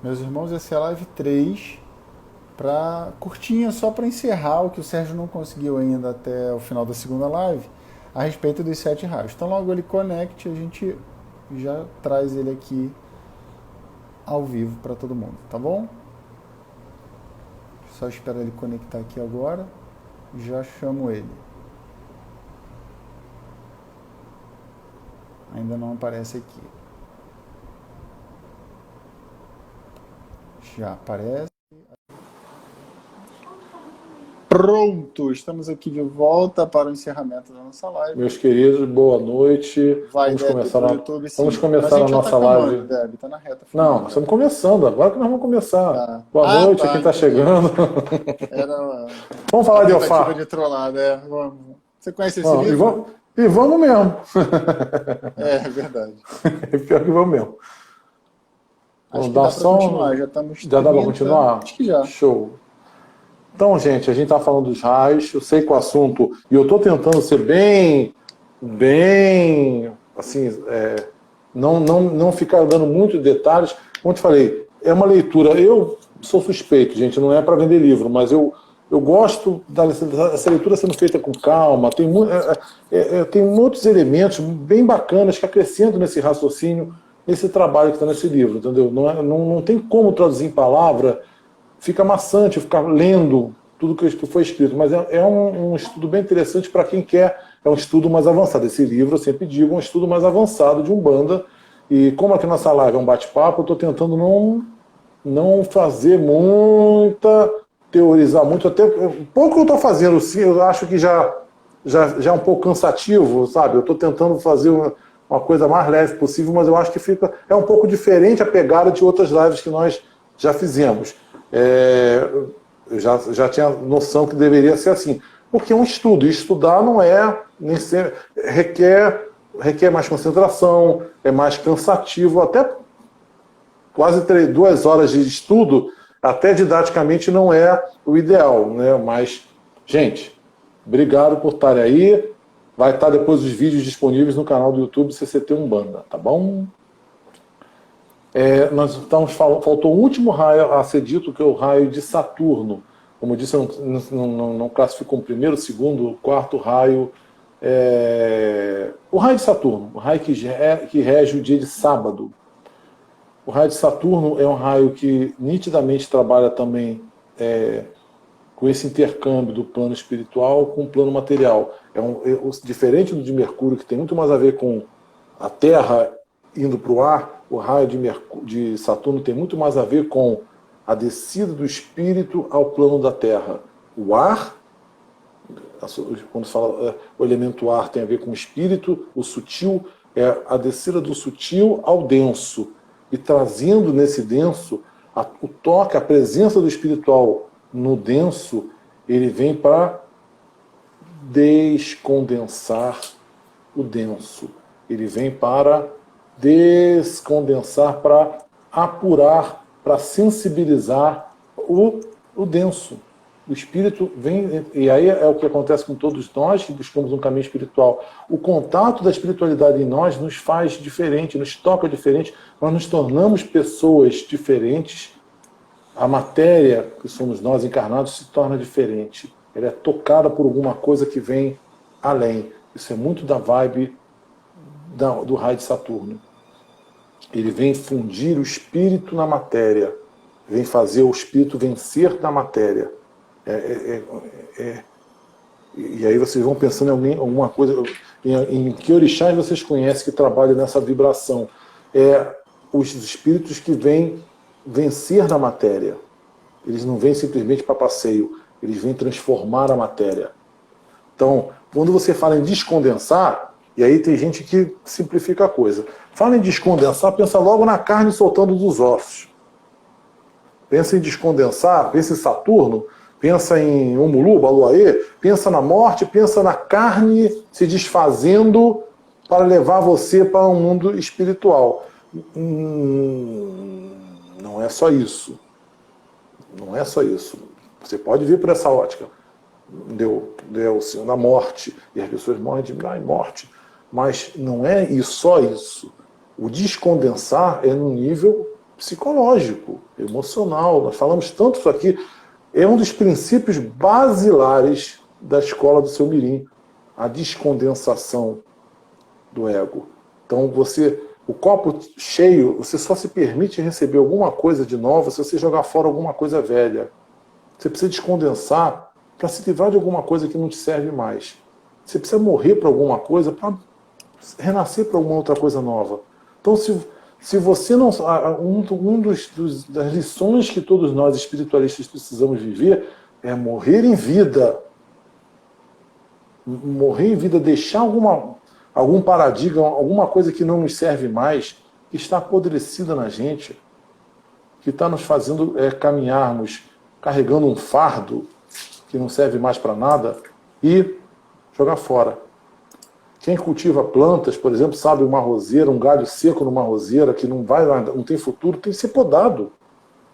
Meus irmãos, essa é a live 3 curtinha, só para encerrar o que o Sérgio não conseguiu ainda até o final da segunda live, a respeito dos 7 raios. Então logo ele conecte, a gente já traz ele aqui ao vivo para todo mundo, tá bom? Só esperar ele conectar aqui agora, já chamo ele. Ainda não aparece aqui. Já aparece. Pronto, estamos aqui de volta para o encerramento da nossa live. Meus queridos, boa noite. Vamos começar YouTube, vamos começar a nossa live. Deb, tá na reta final. Não, nós estamos começando, agora que nós vamos começar. Tá. Boa noite a quem está chegando. Vamos falar de Ofar. De trollada, vamos. Você conhece esse livro? E vamos mesmo. É verdade. É pior que vamos mesmo. Vamos dar só continuar, já estamos. Já dá para continuar? Acho que já. Show. Então, gente, a gente está falando dos raios, eu sei que o assunto, e eu estou tentando ser bem, assim, não ficar dando muitos detalhes. Como eu te falei, é uma leitura, eu sou suspeito, gente, não é para vender livro, mas eu gosto dessa leitura sendo feita com calma, tem muitos elementos bem bacanas que acrescentam nesse raciocínio, nesse trabalho que está nesse livro, entendeu? Não tem como traduzir em palavra. Fica maçante ficar lendo tudo que foi escrito, mas é um estudo bem interessante para quem quer, é um estudo mais avançado. Esse livro, eu sempre digo, é um estudo mais avançado de Umbanda, e como aqui nessa live é um bate-papo, eu estou tentando não fazer teorizar muito, até pouco que eu estou fazendo, sim, eu acho que já é um pouco cansativo, sabe? Eu estou tentando fazer uma coisa mais leve possível, mas eu acho que é um pouco diferente a pegada de outras lives que nós já fizemos. Eu já tinha noção que deveria ser assim, porque é um estudo, e estudar não nem sempre, requer mais concentração, é mais cansativo, até quase 2 horas de estudo, até didaticamente não é o ideal, né? Mas, gente, obrigado por estarem aí, vai estar depois os vídeos disponíveis no canal do YouTube CCT Umbanda, tá bom? Nós estamos faltou o último raio a ser dito, que é o raio de Saturno. Como eu disse, eu não classifico o primeiro, o segundo, o quarto raio. O raio de Saturno, o raio que rege o dia de sábado. O raio de Saturno é um raio que nitidamente trabalha também com esse intercâmbio do plano espiritual com o plano material. Diferente do de Mercúrio, que tem muito mais a ver com a Terra indo para o ar, o raio de Saturno tem muito mais a ver com a descida do espírito ao plano da Terra. O ar, quando se fala o elemento ar tem a ver com o espírito, o sutil é a descida do sutil ao denso, e trazendo nesse denso o toque, a presença do espiritual no denso, ele vem para descondensar o denso. Ele vem para descondensar, para apurar, para sensibilizar o denso. O espírito vem, e aí é o que acontece com todos nós que buscamos um caminho espiritual. O contato da espiritualidade em nós nos faz diferente, nos toca diferente, nós nos tornamos pessoas diferentes. A matéria, que somos nós encarnados, se torna diferente. Ela é tocada por alguma coisa que vem além. Isso é muito da vibe do raio de Saturno. Ele vem fundir o espírito na matéria, vem fazer o espírito vencer na matéria. E aí vocês vão pensando em alguma coisa, em que orixás vocês conhecem que trabalham nessa vibração. Os espíritos que vêm vencer na matéria. Eles não vêm simplesmente para passeio, eles vêm transformar a matéria. Então, quando você fala em descondensar, e aí tem gente que simplifica a coisa. Fala em descondensar, pensa logo na carne soltando dos ossos. Pensa em descondensar, pensa em Saturno, pensa em Omulu, Baluaê, pensa na morte, pensa na carne se desfazendo para levar você para um mundo espiritual. Não é só isso. Não é só isso. Você pode vir por essa ótica. Deu o Senhor da morte, e as pessoas morrem de morte. Mas não é só isso. O descondensar é no nível psicológico, emocional. Nós falamos tanto isso aqui. É um dos princípios basilares da escola do seu mirim, a descondensação do ego. Então o copo cheio, você só se permite receber alguma coisa de nova se você jogar fora alguma coisa velha. Você precisa descondensar para se livrar de alguma coisa que não te serve mais. Você precisa morrer para alguma coisa para renascer para alguma outra coisa nova. Então, se você não... das lições que todos nós espiritualistas precisamos viver é morrer em vida. Morrer em vida, deixar algum paradigma, alguma coisa que não nos serve mais, que está apodrecida na gente, que está nos fazendo caminharmos carregando um fardo que não serve mais para nada e jogar fora. Quem cultiva plantas, por exemplo, sabe, uma roseira, um galho seco numa roseira que não tem futuro, tem que ser podado.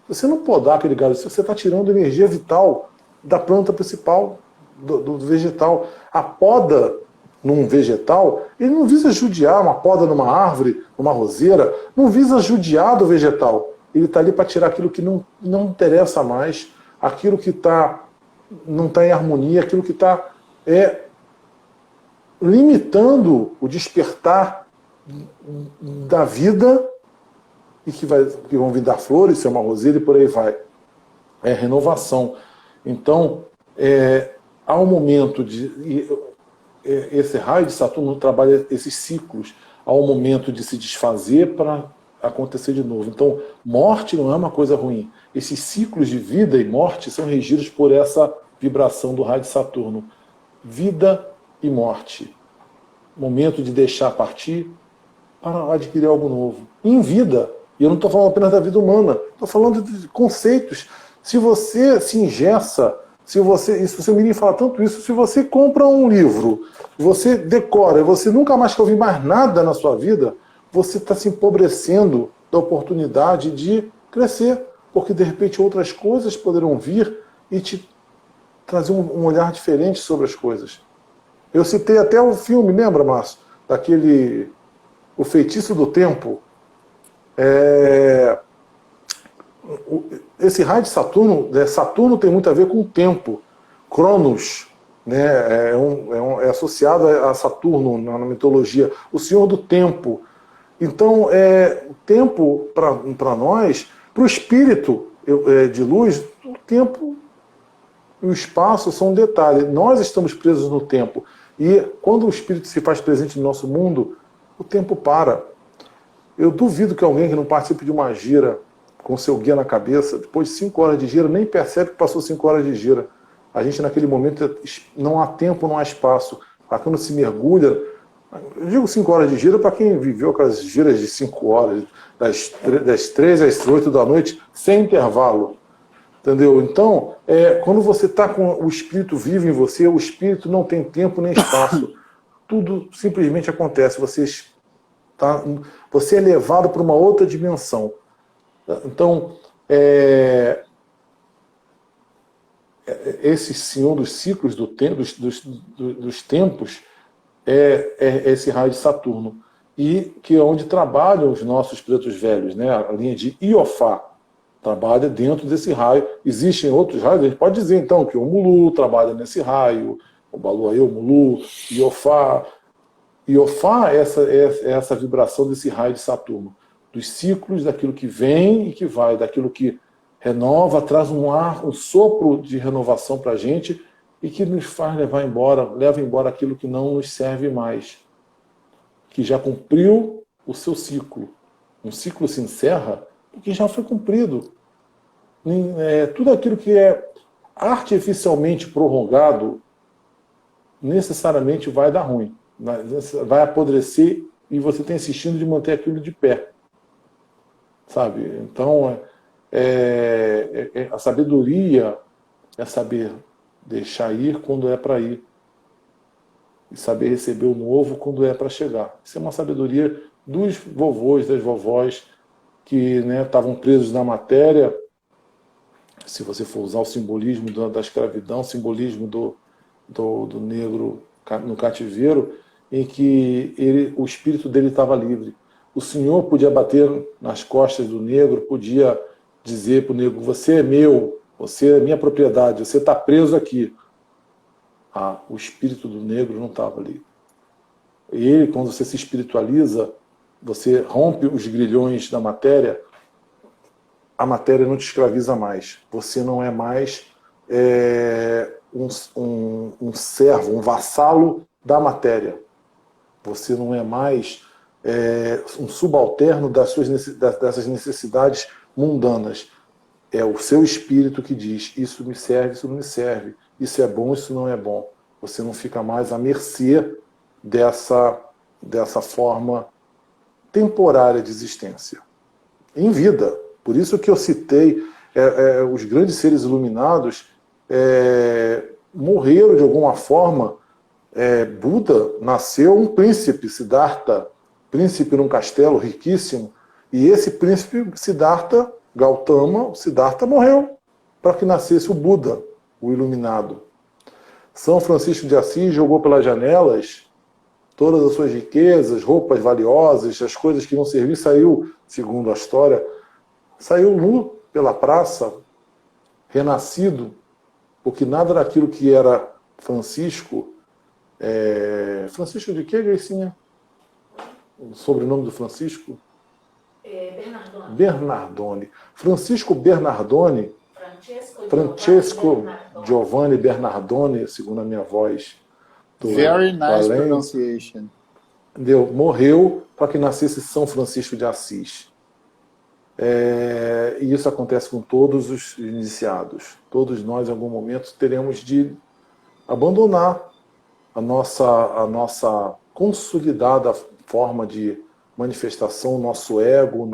Se você não podar aquele galho seco, você está tirando energia vital da planta principal, do vegetal. A poda num vegetal, ele não visa judiar, uma poda numa árvore, numa roseira, não visa judiar do vegetal. Ele está ali para tirar aquilo que não interessa mais, aquilo que não está em harmonia, aquilo que está limitando o despertar da vida e que vão vir dar flores, ser uma roseira e por aí vai. É renovação. Então, há um momento esse raio de Saturno trabalha esses ciclos. Há um momento de se desfazer para acontecer de novo. Então, morte não é uma coisa ruim. Esses ciclos de vida e morte são regidos por essa vibração do raio de Saturno. Vida e morte. Momento de deixar partir para adquirir algo novo. Em vida. E eu não estou falando apenas da vida humana. Estou falando de conceitos. Se você se engessa, se o seu menino fala tanto isso, se você compra um livro, você decora, você nunca mais quer ouvir mais nada na sua vida, você está se empobrecendo da oportunidade de crescer. Porque de repente outras coisas poderão vir e te trazer um olhar diferente sobre as coisas. Eu citei até o filme, lembra, Márcio? Daquele O Feitiço do Tempo. Esse raio de Saturno, Saturno tem muito a ver com o tempo. Cronos, né, é associado a Saturno na mitologia, o senhor do tempo. Então, o tempo para nós, para o espírito de luz, o tempo e o espaço são um detalhe. Nós estamos presos no tempo. E quando o espírito se faz presente no nosso mundo, o tempo para. Eu duvido que alguém que não participe de uma gira com seu guia na cabeça, depois de 5 horas de gira, nem percebe que passou 5 horas de gira. A gente, naquele momento, não há tempo, não há espaço. Quando se mergulha, eu digo 5 horas de gira para quem viveu aquelas giras de 5 horas, das 13 às 8 da noite, sem intervalo. Entendeu? Então, quando você está com o espírito vivo em você, o espírito não tem tempo nem espaço. Tudo simplesmente acontece. Você é levado para uma outra dimensão. Então, esse senhor dos ciclos dos tempos é esse raio de Saturno. E que é onde trabalham os nossos pretos velhos, né? A linha de Iofá trabalha dentro desse raio. Existem outros raios, a gente pode dizer então que o Mulu trabalha nesse raio, o Baluaê, o Mulu, Iofá. Iofá é essa vibração desse raio de Saturno, dos ciclos, daquilo que vem e que vai, daquilo que renova, traz um sopro de renovação para a gente e que nos faz leva embora aquilo que não nos serve mais, que já cumpriu o seu ciclo. Um ciclo se encerra porque já foi cumprido. Tudo aquilo que é artificialmente prorrogado necessariamente vai dar ruim, vai apodrecer e você está insistindo de manter aquilo de pé. Sabe? Então, a sabedoria é saber deixar ir quando é para ir e saber receber o novo quando é para chegar. Isso é uma sabedoria dos vovôs, das vovós que estavam presos na matéria. Se você for usar o simbolismo da escravidão, o simbolismo do negro no cativeiro, em que o espírito dele estava livre. o senhor podia bater nas costas do negro, podia dizer para o negro, você é meu, você é minha propriedade, você está preso aqui. Ah, o espírito do negro não estava ali. E ele, quando você se espiritualiza, você rompe os grilhões da matéria, a matéria não te escraviza mais. Você não é mais um servo, um vassalo da matéria. Você não é mais um subalterno dessas necessidades mundanas. É o seu espírito que diz, isso me serve, isso não me serve, isso é bom, isso não é bom. Você não fica mais à mercê dessa forma temporária de existência. Em vida. Por isso que eu citei os grandes seres iluminados morreram de alguma forma. Buda nasceu um príncipe, Siddhartha, príncipe num castelo riquíssimo, e esse príncipe, Siddhartha, Gautama, Siddhartha morreu para que nascesse o Buda, o iluminado. São Francisco de Assis jogou pelas janelas todas as suas riquezas, roupas valiosas, as coisas que não serviam, saiu, segundo a história, saiu nu pela praça, renascido, porque nada daquilo que era Francisco. Francisco de quê, Greicinha? O sobrenome do Francisco? Bernardone. Bernardone. Francisco Bernardone. Francesco Giovanni Bernardone, segundo a minha voz. Very nice pronunciation. Morreu para que nascesse São Francisco de Assis. E isso acontece com todos os iniciados. Todos nós, em algum momento, teremos de abandonar a nossa consolidada forma de manifestação, nosso ego,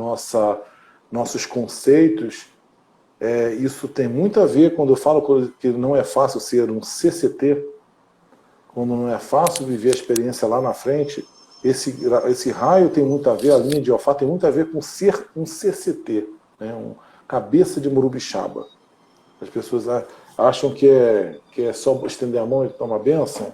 nossos conceitos. Isso tem muito a ver, quando eu falo que não é fácil ser um CCT, quando não é fácil viver a experiência lá na frente, esse raio tem muito a ver, a linha de Ofá tem muito a ver com ser um CCT, né? Cabeça de Morubixaba. As pessoas acham que é só estender a mão e tomar bênção.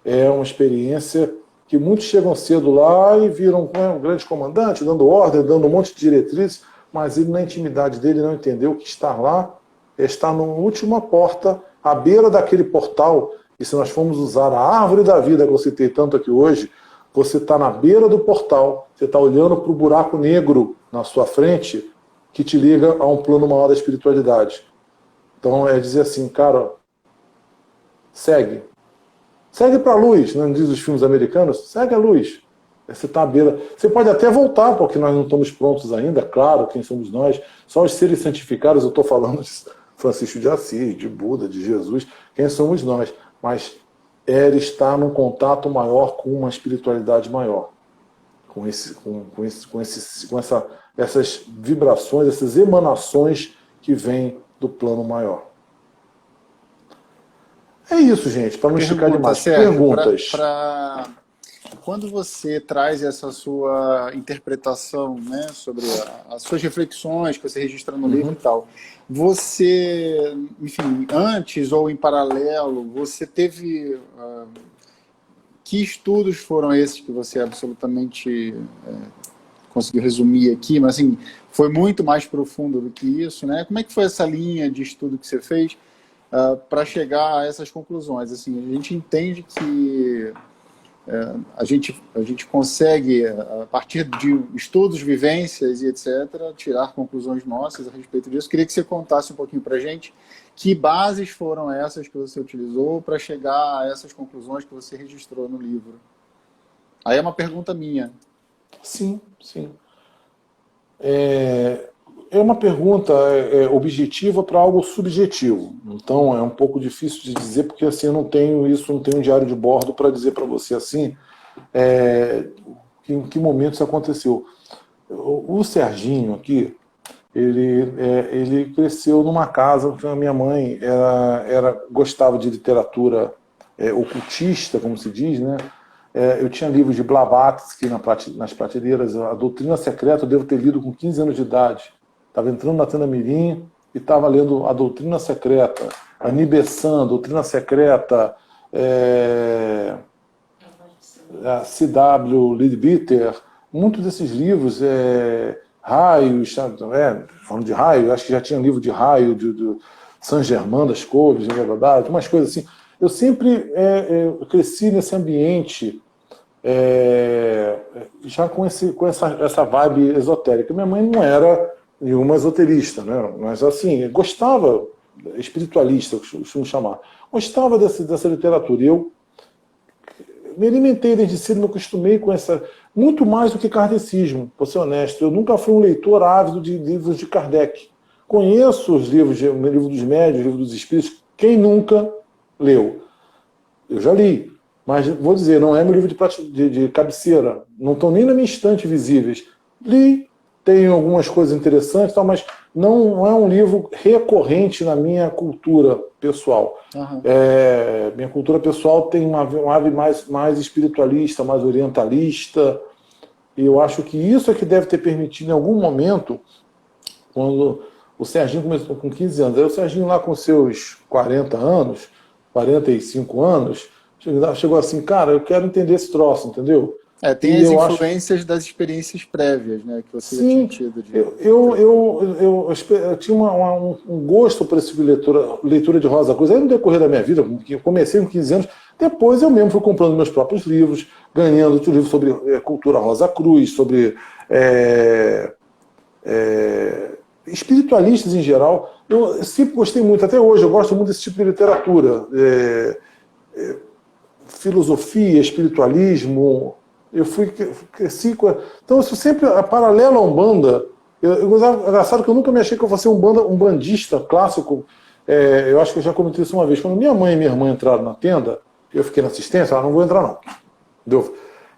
É uma experiência que muitos chegam cedo lá e viram um grande comandante, dando ordem, dando um monte de diretrizes, mas ele, na intimidade dele, não entendeu que estar lá está na última porta, à beira daquele portal. E se nós formos usar a árvore da vida que eu citei tanto aqui hoje, você está na beira do portal, você está olhando para o buraco negro na sua frente que te liga a um plano maior da espiritualidade. Então é dizer assim, cara, segue. Segue para a luz, não diz os filmes americanos? Segue a luz. Você está à beira. Você pode até voltar, porque nós não estamos prontos ainda, claro, quem somos nós. Só os seres santificados, eu estou falando de Francisco de Assis, de Buda, de Jesus, quem somos nós. Mas ele está num contato maior com uma espiritualidade maior. Essas vibrações, essas emanações que vêm do plano maior. É isso, gente, para não esticar demais. Perguntas. Quando você traz essa sua interpretação, né, sobre as suas reflexões que você registra no livro e tal, você, enfim, antes ou em paralelo, você teve... que estudos foram esses que você absolutamente conseguiu resumir aqui, mas assim, foi muito mais profundo do que isso, né? Como é que foi essa linha de estudo que você fez para chegar a essas conclusões? Assim, a gente entende que a gente consegue, a partir de estudos, vivências e etc., tirar conclusões nossas a respeito disso. Queria que você contasse um pouquinho para a gente que bases foram essas que você utilizou para chegar a essas conclusões que você registrou no livro. Aí é uma pergunta minha. Sim, sim. É uma pergunta objetiva para algo subjetivo. Então é um pouco difícil de dizer, porque assim, eu não tenho um diário de bordo para dizer para você assim em que momento isso aconteceu. O Serginho aqui, ele cresceu numa casa que a minha mãe gostava de literatura ocultista, como se diz, né? Eu tinha livros de Blavatsky nas prateleiras. A Doutrina Secreta eu devo ter lido com 15 anos de idade. Estava entrando na Tenda Mirim e estava lendo a Doutrina Secreta, Ani Besant, Doutrina Secreta, a C.W. Leadbeater, muitos desses livros, raios, falando de raio, acho que já tinha livro de raio, de Saint-Germain das Couves, umas coisas assim. Eu sempre cresci nesse ambiente já com essa vibe esotérica. Minha mãe não era nenhuma esoterista, né? Mas assim, gostava, espiritualista, eu costumo chamar, gostava dessa literatura. E eu me alimentei desde cedo, me acostumei com muito mais do que kardecismo, vou ser honesto. Eu nunca fui um leitor ávido de livros de Kardec. Conheço os livros, o livro dos médios, o livro dos espíritos. Quem nunca leu? Eu já li, mas vou dizer, não é meu livro de cabeceira. Não estão nem na minha estante visíveis. Li, tem algumas coisas interessantes, mas não é um livro recorrente na minha cultura pessoal. Uhum. Minha cultura pessoal tem uma ave mais espiritualista, mais orientalista, e eu acho que isso é que deve ter permitido em algum momento, quando o Serginho começou com 15 anos, aí o Serginho lá com seus 40 anos, 45 anos, chegou assim, cara, eu quero entender esse troço, entendeu? Tem as influências das experiências prévias, né, que você já tinha tido. Eu tinha um gosto por esse leitura de Rosa Cruz. Aí no decorrer da minha vida, eu comecei com 15 anos, depois eu mesmo fui comprando meus próprios livros, ganhando outros livros sobre cultura Rosa Cruz, sobre espiritualistas em geral. Eu sempre gostei muito, até hoje, eu gosto muito desse tipo de literatura. Filosofia, espiritualismo. Eu cresci com. Então, isso sempre paralelo à Umbanda. Engraçado que eu nunca me achei que eu fosse um bandista clássico. Eu acho que eu já comentei isso uma vez. Quando minha mãe e minha irmã entraram na tenda, eu fiquei na assistência, não vou entrar, não.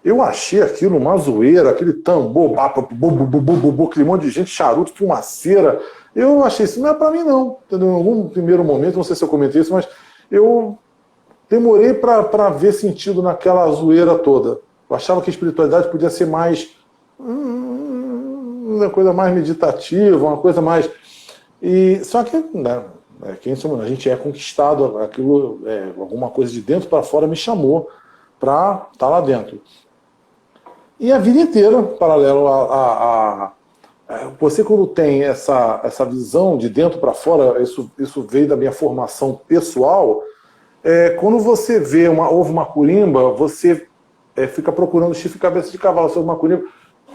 Eu achei aquilo uma zoeira, aquele tambor, aquele monte de gente, charuto, fumaceira. Eu achei isso, não é pra mim, não. Entendeu? Em algum primeiro momento, não sei se eu comentei isso, mas eu demorei para ver sentido naquela zoeira toda. Eu achava que a espiritualidade podia ser mais uma coisa mais meditativa, uma coisa mais. Só que quem somos? A gente é conquistado, aquilo, alguma coisa de dentro para fora me chamou para estar lá dentro. E a vida inteira, paralelo você quando tem essa visão de dentro para fora, isso veio da minha formação pessoal. Quando você ouve uma curimba, você fica procurando chifre e cabeça de cavalo sobre uma curimba.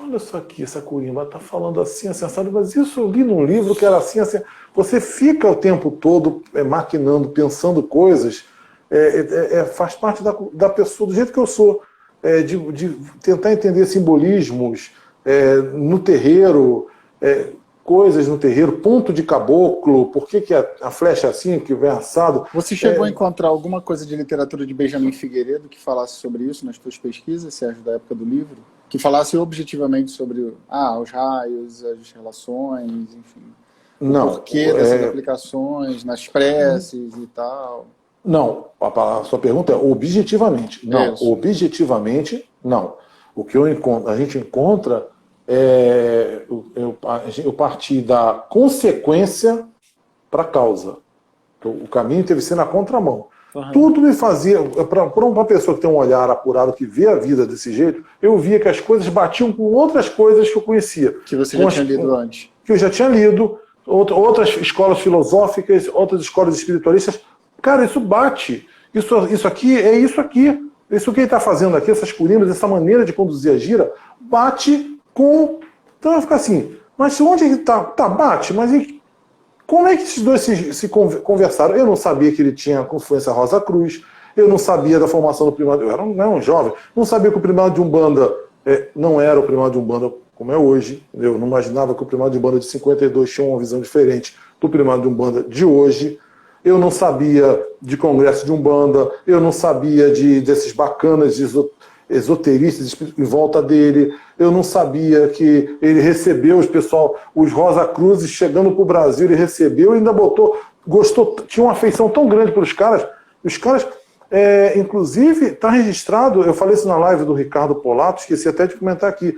Olha só aqui, essa curimba está falando assim, assim, mas isso eu li num livro que era assim, assim. Você fica o tempo todo maquinando, pensando coisas, faz parte da pessoa, do jeito que eu sou, de tentar entender simbolismos no terreiro, coisas no terreiro, ponto de caboclo, por que a flecha é assim, que vem assado. Você chegou a encontrar alguma coisa de literatura de Benjamin Figueiredo que falasse sobre isso nas suas pesquisas, Sérgio, da época do livro? Que falasse objetivamente sobre os raios, as relações, enfim. Não. O porquê dessas aplicações, nas preces e tal. Não. A sua pergunta é objetivamente. Não. Isso. Objetivamente, não. O que a gente encontra eu parti da consequência para a causa. O caminho teve que ser na contramão. Uhum. Tudo me fazia, para uma pessoa que tem um olhar apurado, que vê a vida desse jeito, eu via que as coisas batiam com outras coisas que eu conhecia. Que você já tinha lido antes. Que eu já tinha lido, outras escolas filosóficas, outras escolas espiritualistas. Cara, isso bate. Isso aqui é isso aqui. Isso que ele está fazendo aqui, essas curimbas, essa maneira de conduzir a gira, bate com. Então vai ficar assim, mas onde ele está? Tá, bate, mas como é que esses dois se conversaram? Eu não sabia que ele tinha confluência Rosa Cruz, eu não sabia da formação do primário, eu era um jovem, não sabia que o primário de Umbanda não era o primário de Umbanda como é hoje, eu não imaginava que o primário de Umbanda de 52 tinha uma visão diferente do primário de Umbanda de hoje. Eu não sabia de congresso de Umbanda, eu não sabia desses bacanas esoteristas em volta dele, eu não sabia que ele recebeu os Rosa Cruzes chegando para o Brasil, ele recebeu e ainda gostou, tinha uma afeição tão grande pelos caras. Os caras, inclusive, está registrado, eu falei isso na live do Ricardo Polato, esqueci até de comentar aqui.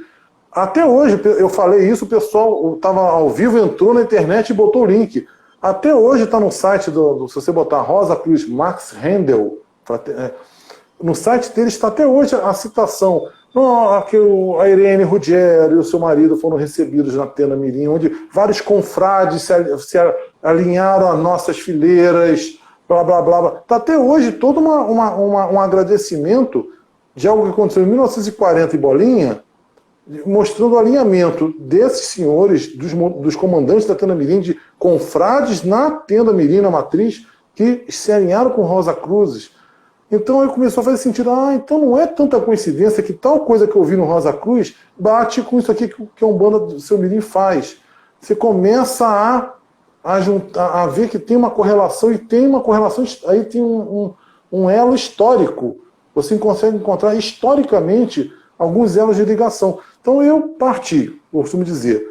Até hoje, eu falei isso, o pessoal estava ao vivo, entrou na internet e botou o link. Até hoje está no site, se você botar Rosa Cruz Max Handel, no site dele está até hoje a citação Não, a Irene Ruggiero e o seu marido foram recebidos na Tenda Mirim, onde vários confrades se alinharam às nossas fileiras, blá, blá, blá, blá. Tá até hoje todo um agradecimento de algo que aconteceu em 1940 e bolinha, mostrando o alinhamento desses senhores, dos comandantes da Tenda Mirim, de confrades na Tenda Mirim, na matriz, que se alinharam com Rosa Cruzes. Então aí começou a fazer sentido, então não é tanta coincidência que tal coisa que eu vi no Rosa Cruz bate com isso aqui que a Umbanda do seu Mirim faz. Você começa a ver que tem uma correlação, e tem uma correlação, aí tem um elo histórico. Você consegue encontrar historicamente alguns elos de ligação. Então eu parti, eu costumo dizer,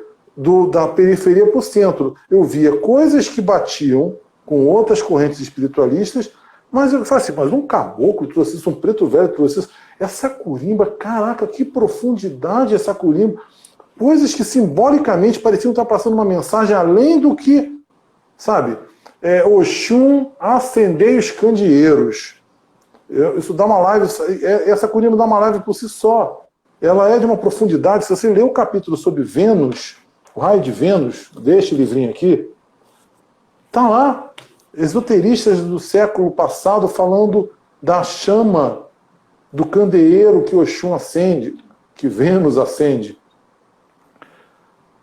da periferia para o centro. Eu via coisas que batiam com outras correntes espiritualistas, mas eu falei assim, mas um caboclo trouxe isso, um preto velho trouxe isso. Essa corimba, caraca, que profundidade essa corimba. Coisas que simbolicamente pareciam estar passando uma mensagem além do que, sabe, Oxum, acendei os candeeiros. Isso dá uma live, essa corimba dá uma live por si só. Ela é de uma profundidade, se você ler o capítulo sobre Vênus, o raio de Vênus, deste livrinho aqui, tá lá. Esoteristas do século passado falando da chama do candeeiro que Oxum acende, que Vênus acende.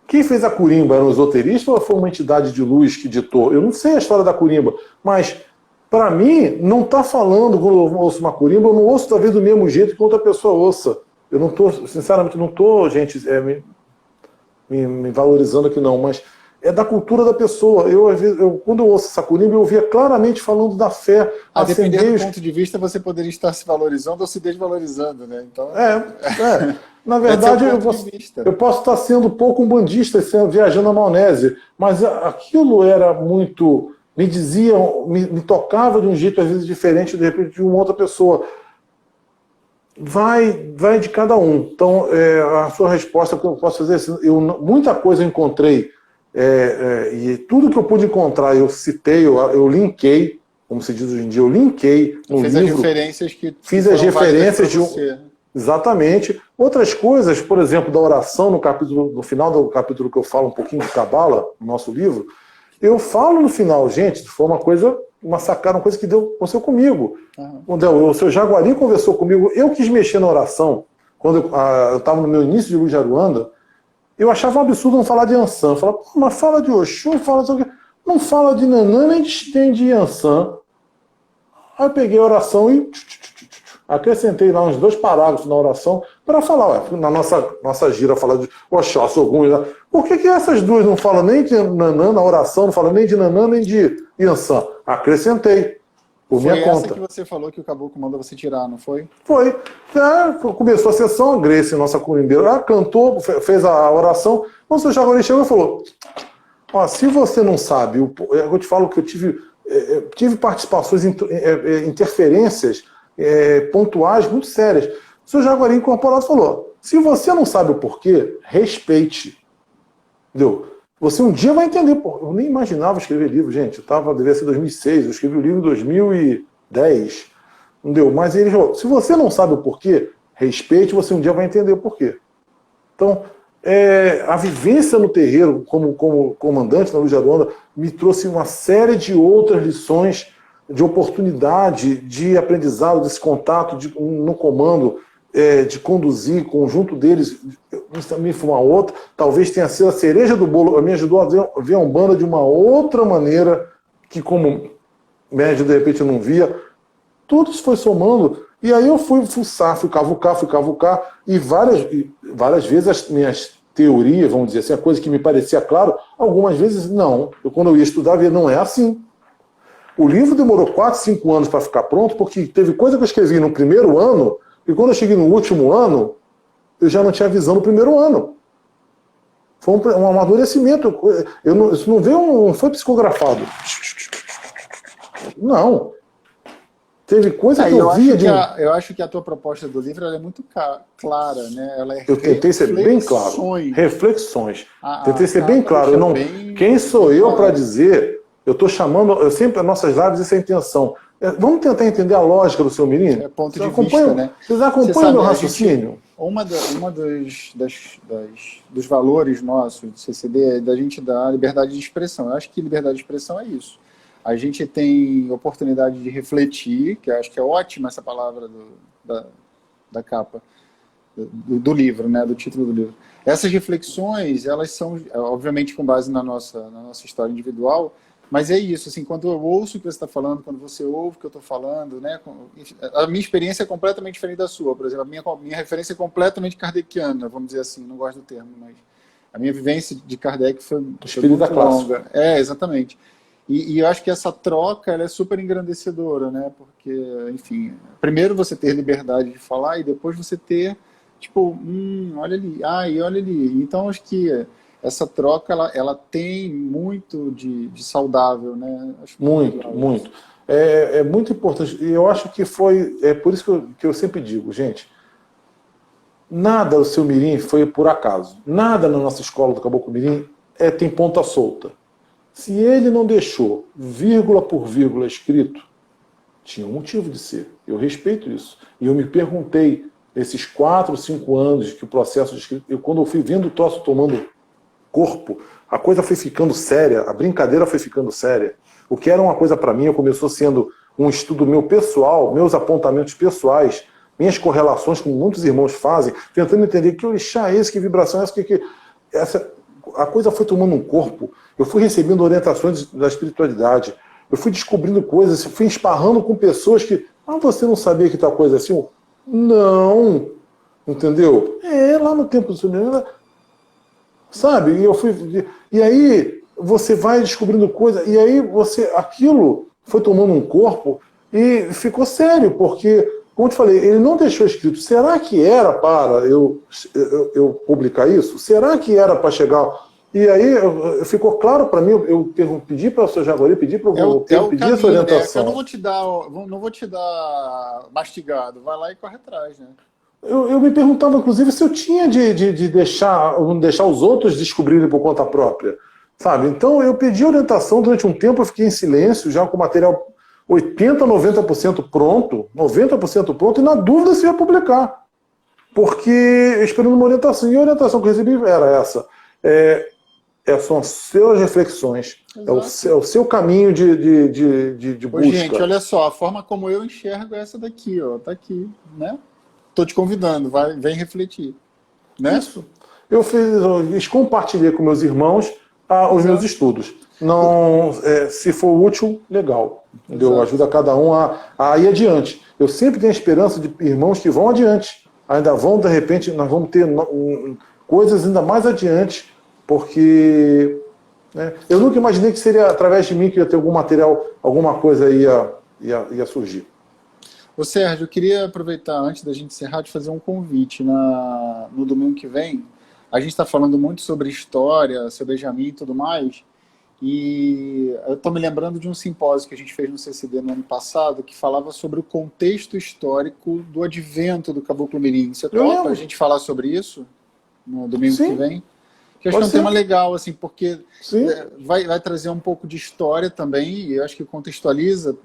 Quem fez a corimba era um esoterista ou foi uma entidade de luz que ditou? Eu não sei a história da corimba, mas para mim não está falando, quando eu ouço uma corimba, eu não ouço talvez do mesmo jeito que outra pessoa ouça. Eu não estou, sinceramente, não estou, gente, me valorizando aqui não, mas é da cultura da pessoa. Quando eu ouço essa corimba, eu ouvia claramente falando da fé. Dependendo do ponto de vista, você poderia estar se valorizando ou se desvalorizando, né? Então, na verdade, eu posso estar sendo pouco umbandista, viajando na maionese, mas aquilo era muito... Me dizia, me tocava de um jeito, às vezes, diferente, de repente, de uma outra pessoa. Vai de cada um. Então, a sua resposta, que eu posso fazer assim, muita coisa eu encontrei, e tudo que eu pude encontrar, eu citei, eu linkei, como se diz hoje em dia, eu linkei no livro. Fiz as referências que fiz as referências de exatamente. Outras coisas, por exemplo, da oração, no final do capítulo que eu falo um pouquinho de Cabala, no nosso livro, eu falo no final, gente, foi uma sacada, uma coisa que aconteceu comigo. Quando o seu Jaguari conversou comigo, eu quis mexer na oração, quando eu estava no meu início de Luz de Aruanda, eu achava um absurdo não falar de Yansan. Eu falava, mas fala de Oxum, não fala de Nanã, nem de Yansan. Aí eu peguei a oração e acrescentei lá uns 2 parágrafos na oração para falar, na nossa gira fala de Oxóssi, Ogum. Por que essas duas não falam nem de Nanã na oração, não falam nem de Nanã nem de Yansan? Acrescentei, por minha conta. Foi essa que você falou que o caboclo mandou você tirar, não foi? Foi. Começou a sessão, a Grace, nossa curimbeira, cantou, fez a oração. Quando o seu Jaguari chegou e falou, se você não sabe, eu te falo que eu tive participações, interferências pontuais muito sérias. O seu Jaguari incorporado falou, se você não sabe o porquê, respeite. Entendeu? Você um dia vai entender. Eu nem imaginava escrever livro, gente. Devia ser 2006, eu escrevi o livro em 2010. Entendeu? Mas ele falou, se você não sabe o porquê, respeite, você um dia vai entender o porquê. Então, a vivência no terreiro, como comandante na Luz de Aruanda, me trouxe uma série de outras lições de oportunidade, de aprendizado, desse contato no comando, de conduzir, conjunto deles, isso também foi uma outra, talvez tenha sido a cereja do bolo, me ajudou a ver a Umbanda de uma outra maneira, que como médio de repente eu não via. Tudo isso foi somando, e aí eu fui fuçar, fui cavucar, e várias vezes as minhas teorias, vamos dizer assim, a coisa que me parecia claro, algumas vezes não. Quando eu ia estudar, via, não é assim. O livro demorou 4, 5 anos para ficar pronto, porque teve coisa que eu escrevi no primeiro ano, e quando eu cheguei no último ano, eu já não tinha visão no primeiro ano. Foi um amadurecimento. Isso não foi psicografado. Não. Teve coisa que eu via de... Eu acho que a tua proposta do livro ela é muito clara, né? Eu tentei ser bem claro. Reflexões. Tentei ser bem claro. Quem sou eu para dizer... Eu estou chamando... Sempre as nossas lives, essa é a intenção. Vamos tentar entender a lógica do seu Mirim? É ponto de vista, né? Vocês acompanham o meu raciocínio? Dos valores nossos do CCD é da gente dar liberdade de expressão. Eu acho que liberdade de expressão é isso. A gente tem oportunidade de refletir, que eu acho que é ótima essa palavra da capa do livro, né? Do título do livro. Essas reflexões, elas são, obviamente, com base na nossa história individual, mas é isso, assim, quando eu ouço o que você está falando, quando você ouve o que eu estou falando, né, a minha experiência é completamente diferente da sua, por exemplo, a minha referência é completamente kardeciana, vamos dizer assim, não gosto do termo, mas a minha vivência de Kardec foi muito longa. Exatamente. E eu acho que essa troca, ela é super engrandecedora, né, porque, enfim, primeiro você ter liberdade de falar e depois você ter, tipo, olha ali, e olha ali. Então, acho que essa troca, ela tem muito de saudável, né? Acho muito. É muito importante. E eu acho que é por isso que eu sempre digo, gente, nada do seu Mirim foi por acaso. Nada na nossa escola do Caboclo Mirim tem ponta solta. Se ele não deixou vírgula por vírgula escrito, tinha um motivo de ser. Eu respeito isso. E eu me perguntei, esses 4, 5 anos que o processo de escrito, quando eu fui vendo o troço tomando corpo, a coisa foi ficando séria, a brincadeira foi ficando séria. O que era uma coisa para mim, começou sendo um estudo meu pessoal, meus apontamentos pessoais, minhas correlações com muitos irmãos fazem, tentando entender que orixá é esse, que vibração é essa, a coisa foi tomando um corpo. Eu fui recebendo orientações da espiritualidade, eu fui descobrindo coisas, fui esparrando com pessoas que, você não sabia que tal coisa é assim? Não, entendeu? Lá no tempo do seu menino, sabe? E aí você vai descobrindo coisa, e aí aquilo foi tomando um corpo e ficou sério, porque, como eu te falei, ele não deixou escrito. Será que era para eu publicar isso? Será que era para chegar? E aí ficou claro para mim, eu pedi para o seu Jaguari, pedi para o pedir essa orientação. Né? Eu não vou te dar mastigado, vai lá e corre atrás, né? Eu me perguntava, inclusive, se eu tinha de deixar os outros descobrirem por conta própria, sabe? Então, eu pedi orientação durante um tempo, eu fiquei em silêncio, já com o material 80%, 90% pronto, 90% pronto, e na dúvida se ia publicar. Porque, esperando uma orientação, e a orientação que eu recebi era essa. São as suas reflexões, é o seu caminho de busca. Gente, olha só, a forma como eu enxergo é essa daqui, ó, tá aqui, né? Estou te convidando, vem refletir. Né? Isso. Eu compartilhei com meus irmãos os meus estudos. Não, se for útil, legal. Entendeu? Ajuda cada um a ir adiante. Eu sempre tenho a esperança de irmãos que vão adiante. Ainda vão, de repente, nós vamos ter coisas ainda mais adiante, porque eu nunca imaginei que seria através de mim que ia ter algum material, alguma coisa ia surgir. Ô Sérgio, eu queria aproveitar, antes da gente encerrar, de fazer um convite. No domingo que vem, a gente está falando muito sobre história, sobre Benjamin e tudo mais, e eu estou me lembrando de um simpósio que a gente fez no CCD no ano passado, que falava sobre o contexto histórico do advento do Caboclo Mirim. Você topa a gente falar sobre isso no domingo que vem? Que eu acho que é um tema legal, assim, porque vai trazer um pouco de história também, e eu acho que contextualiza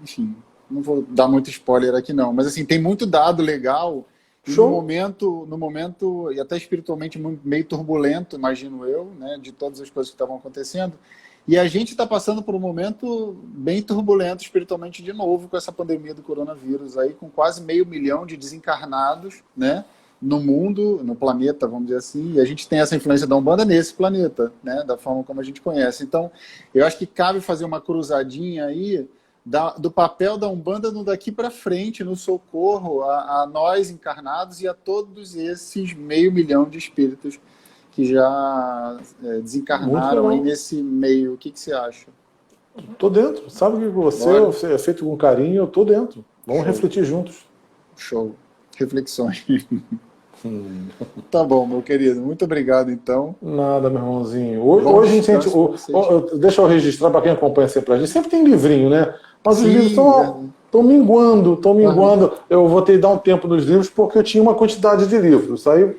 enfim, não vou dar muito spoiler aqui não, mas assim, tem muito dado legal, e no momento, e até espiritualmente meio turbulento, imagino eu, né, de todas as coisas que estavam acontecendo, e a gente está passando por um momento bem turbulento espiritualmente de novo, com essa pandemia do coronavírus aí, com quase 500 mil de desencarnados, né, no mundo, no planeta, vamos dizer assim, e a gente tem essa influência da Umbanda nesse planeta, né, da forma como a gente conhece. Então, eu acho que cabe fazer uma cruzadinha aí do papel da Umbanda no daqui para frente, no socorro a nós encarnados e a todos esses 500 mil de espíritos que já desencarnaram aí nesse meio. O que você acha? Tô dentro. Sabe que você é feito com carinho, eu tô dentro. Vamos refletir juntos. Show. Reflexões. Tá bom, meu querido. Muito obrigado, então. Nada, meu irmãozinho. Hoje, gente, deixa eu registrar para quem acompanha sempre a gente. Sempre tem livrinho, né? Mas os livros estão minguando. Eu vou ter que dar um tempo nos livros porque eu tinha uma quantidade de livros. Aí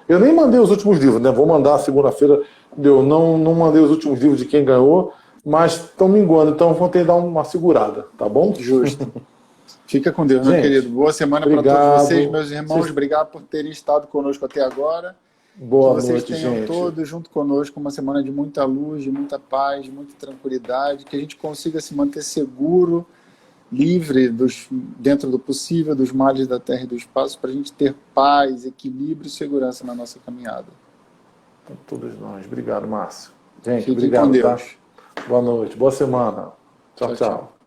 eu nem mandei os últimos livros, né? Vou mandar segunda-feira. Eu não mandei os últimos livros de quem ganhou. mas estão minguando, então vão ter que dar uma segurada, tá bom? Justo. Fica com Deus, meu Gente, querido. Boa semana para obrigado. todos vocês, meus irmãos. Obrigado por terem estado conosco até agora. Boa Que vocês noite, tenham gente. todos junto conosco uma semana de muita luz, de muita paz, de muita tranquilidade, que a gente consiga se manter seguro, livre dentro do possível, dos males da terra e do espaço, para a gente ter paz, equilíbrio e segurança na nossa caminhada. Então, todos nós. Obrigado, Márcio. Gente, Fiquem obrigado, com tá? Deus. Boa noite, boa semana. Tchau, Tchau, tchau. tchau.